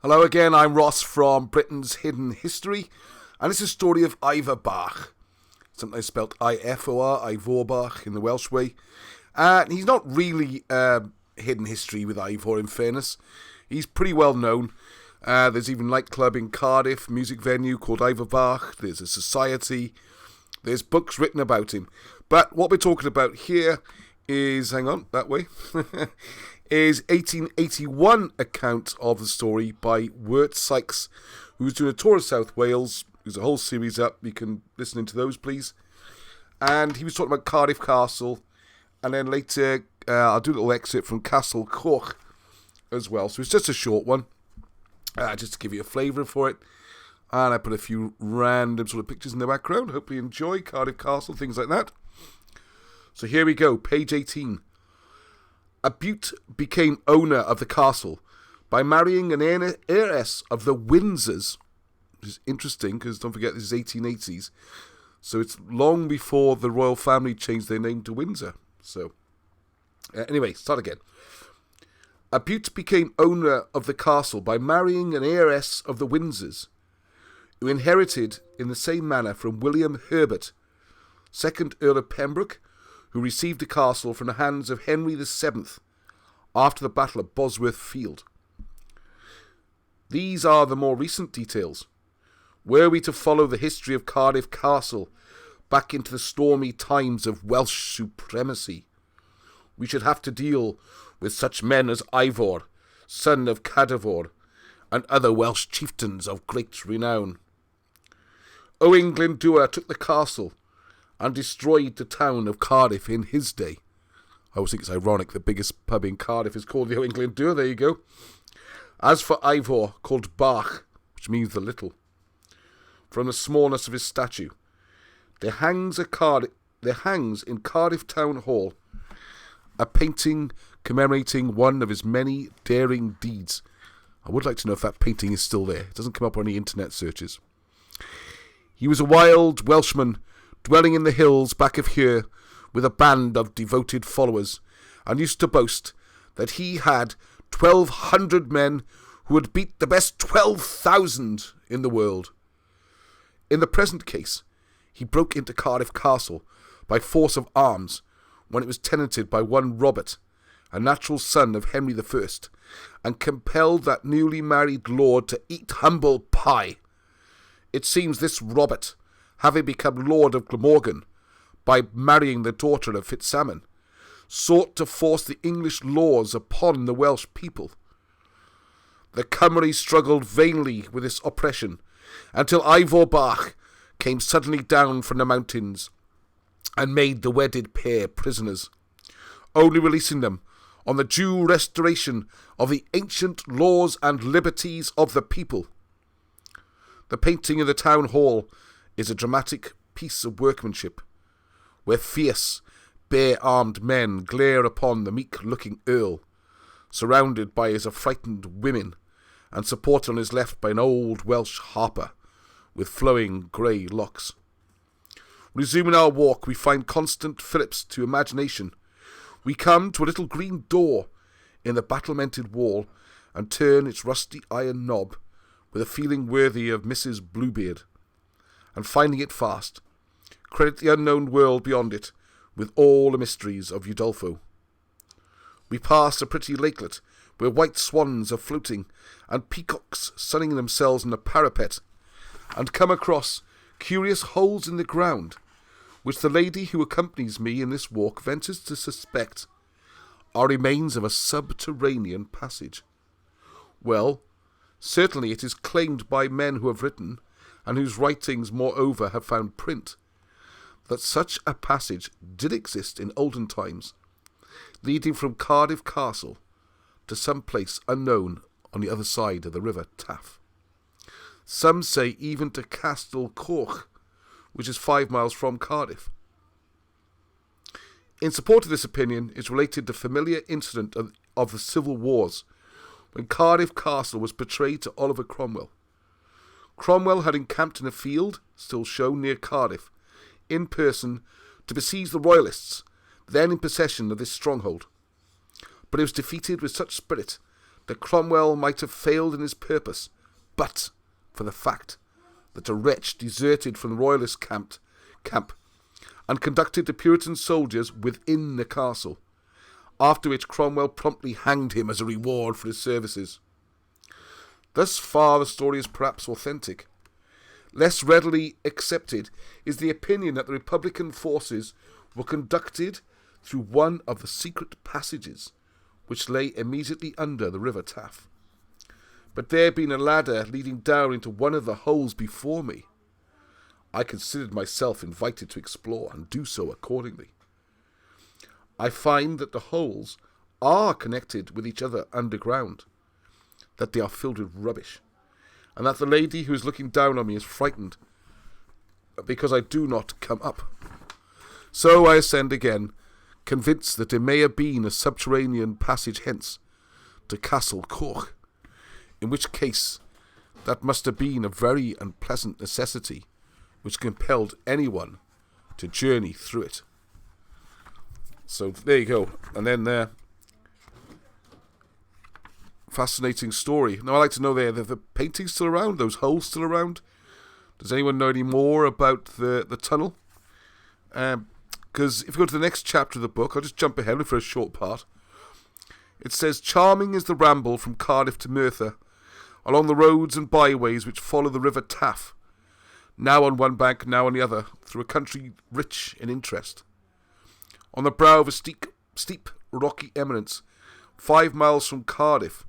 Hello again, I'm Ross from Britain's Hidden History, and it's a story of Ivor Bach, sometimes spelt I-F-O-R, Ivor Bach in the Welsh way. He's not really hidden history with Ivor, in fairness. He's pretty well known. There's even a nightclub in Cardiff, music venue called Ivor Bach. There's a society. There's books written about him. But what we're talking about here is, hang on, that way, is 1881 account of the story by Wirt Sikes, who's doing a tour of South Wales. There's a whole series up. You can listen into those, please. And he was talking about Cardiff Castle. And then later, I'll do a little excerpt from Castell Coch as well. So it's just a short one, just to give you a flavour for it. And I put a few random sort of pictures in the background. Hopefully you enjoy Cardiff Castle, things like that. So here we go, page 18. A Bute became owner of the castle by marrying an heiress of the Windsors, which is interesting because don't forget this is 1880s. So it's long before the royal family changed their name to Windsor. So anyway, start again. A Bute became owner of the castle by marrying an heiress of the Windsors, who inherited in the same manner from William Herbert, 2nd Earl of Pembroke, who received the castle from the hands of Henry VII after the Battle of Bosworth Field. These are the more recent details. Were we to follow the history of Cardiff Castle back into the stormy times of Welsh supremacy, we should have to deal with such men as Ivor, son of Cadwr, and other Welsh chieftains of great renown. Owain Glyndŵr took the castle and destroyed the town of Cardiff in his day. I always think it's ironic the biggest pub in Cardiff is called the Owain Glyndŵr. There you go. As for Ivor, called Bach, which means the little, from the smallness of his statue, there hangs in Cardiff Town Hall a painting commemorating one of his many daring deeds. I would like to know if that painting is still there. It doesn't come up on any internet searches. He was a wild Welshman dwelling in the hills back of here with a band of devoted followers, and used to boast that he had 1,200 men who would beat the best 12,000 in the world. In the present case, he broke into Cardiff Castle by force of arms when it was tenanted by one Robert, a natural son of Henry I, and compelled that newly married lord to eat humble pie. It seems this Robert, having become Lord of Glamorgan by marrying the daughter of Fitzsalmon, sought to force the English laws upon the Welsh people. The Cymry struggled vainly with this oppression until Ivor Bach came suddenly down from the mountains and made the wedded pair prisoners, only releasing them on the due restoration of the ancient laws and liberties of the people. The painting in the town hall is a dramatic piece of workmanship, where fierce, bare-armed men glare upon the meek-looking Earl, surrounded by his affrighted women, and supported on his left by an old Welsh harper, with flowing grey locks. Resuming our walk, we find constant Phillips to imagination. We come to a little green door in the battlemented wall, and turn its rusty iron knob with a feeling worthy of Mrs. Bluebeard, and finding it fast, credit the unknown world beyond it with all the mysteries of Udolpho. We pass a pretty lakelet where white swans are floating and peacocks sunning themselves on the parapet, and come across curious holes in the ground, which the lady who accompanies me in this walk ventures to suspect are remains of a subterranean passage. Well, certainly it is claimed by men who have written, and whose writings, moreover, have found print, that such a passage did exist in olden times, leading from Cardiff Castle to some place unknown on the other side of the river Taff. Some say even to Castell Coch, which is 5 miles from Cardiff. In support of this opinion is related the familiar incident of the Civil Wars, when Cardiff Castle was betrayed to Oliver Cromwell. Cromwell had encamped in a field, still shown near Cardiff, in person to besiege the Royalists, then in possession of this stronghold. But it was defeated with such spirit that Cromwell might have failed in his purpose, but for the fact that a wretch deserted from the royalist camp and conducted the Puritan soldiers within the castle, after which Cromwell promptly hanged him as a reward for his services. Thus far the story is perhaps authentic. Less readily accepted is the opinion that the Republican forces were conducted through one of the secret passages which lay immediately under the River Taff. But there being a ladder leading down into one of the holes before me, I considered myself invited to explore, and do so accordingly. I find that the holes are connected with each other underground, that they are filled with rubbish, and that the lady who is looking down on me is frightened because I do not come up. So I ascend again, convinced that there may have been a subterranean passage hence to Castell Coch, in which case that must have been a very unpleasant necessity which compelled anyone to journey through it. So there you go. And then there, fascinating story. Now I'd like to know there, the painting's still around, those holes still around. Does anyone know any more about the tunnel? Because if you go to the next chapter of the book, I'll just jump ahead for a short part. It says, charming is the ramble from Cardiff to Merthyr, along the roads and byways which follow the River Taff, now on one bank, now on the other, through a country rich in interest. On the brow of a steep rocky eminence, 5 miles from Cardiff,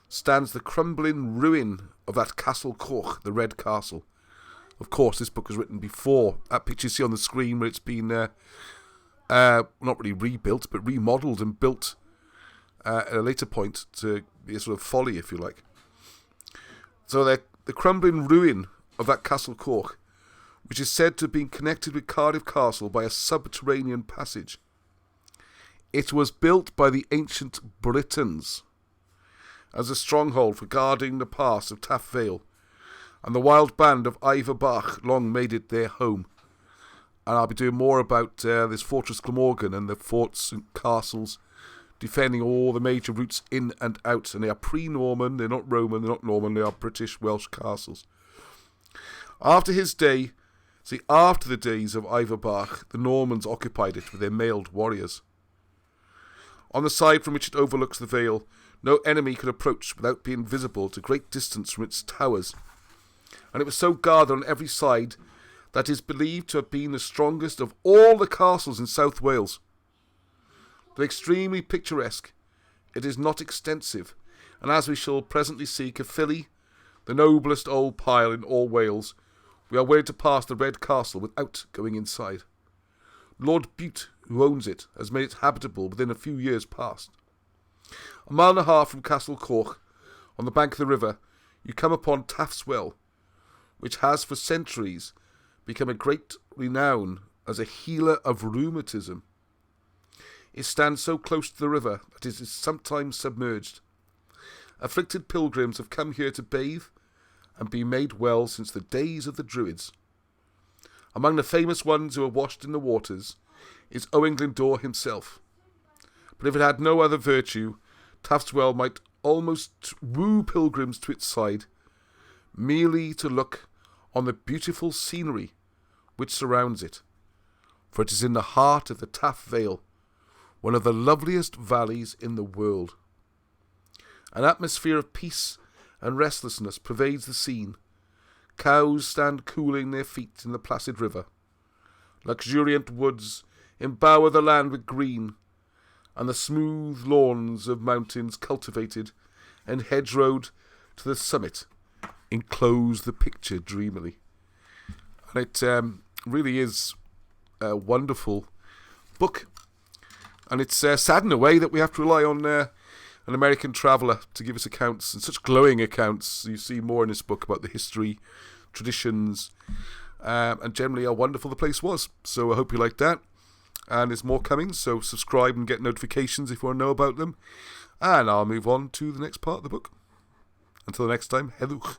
stands the crumbling ruin of that Castell Coch, the Red Castle. Of course, this book was written before that picture you see on the screen, where it's been not really rebuilt, but remodelled and built at a later point to be a sort of folly, if you like. So the crumbling ruin of that Castell Coch, which is said to have been connected with Cardiff Castle by a subterranean passage. It was built by the ancient Britons as a stronghold for guarding the pass of Taff Vale, and the wild band of Ivor Bach long made it their home. And I'll be doing more about this Fortress Glamorgan and the forts and castles defending all the major routes in and out. And they are pre-Norman, they're not Roman, they're not Norman, they are British Welsh castles. After his day, after the days of Ivor Bach, the Normans occupied it with their mailed warriors. On the side from which it overlooks the vale, no enemy could approach without being visible to great distance from its towers, and it was so guarded on every side that it is believed to have been the strongest of all the castles in South Wales. Though extremely picturesque, it is not extensive, and as we shall presently see, Caerphilly, the noblest old pile in all Wales, we are willing to pass the Red Castle without going inside. Lord Bute, who owns it, has made it habitable within a few years past. A mile and a half from Castell Coch, on the bank of the river, you come upon Taff's Well, which has for centuries become a great renown as a healer of rheumatism. It stands so close to the river that it is sometimes submerged. Afflicted pilgrims have come here to bathe and be made well since the days of the Druids. Among the famous ones who are washed in the waters is Owen Glyndwr himself. But if it had no other virtue, Taff's Well might almost woo pilgrims to its side, merely to look on the beautiful scenery which surrounds it, for it is in the heart of the Taff Vale, one of the loveliest valleys in the world. An atmosphere of peace and restlessness pervades the scene. Cows stand cooling their feet in the placid river. Luxuriant woods embower the land with green, and the smooth lawns of mountains cultivated and hedgerowed to the summit enclose the picture dreamily. And it really is a wonderful book. And it's sad in a way that we have to rely on an American traveller to give us accounts, and such glowing accounts. You see more in this book about the history, traditions, and generally how wonderful the place was. So I hope you liked that. And there's more coming, so subscribe and get notifications if you want to know about them. And I'll move on to the next part of the book. Until next time, Heddwch.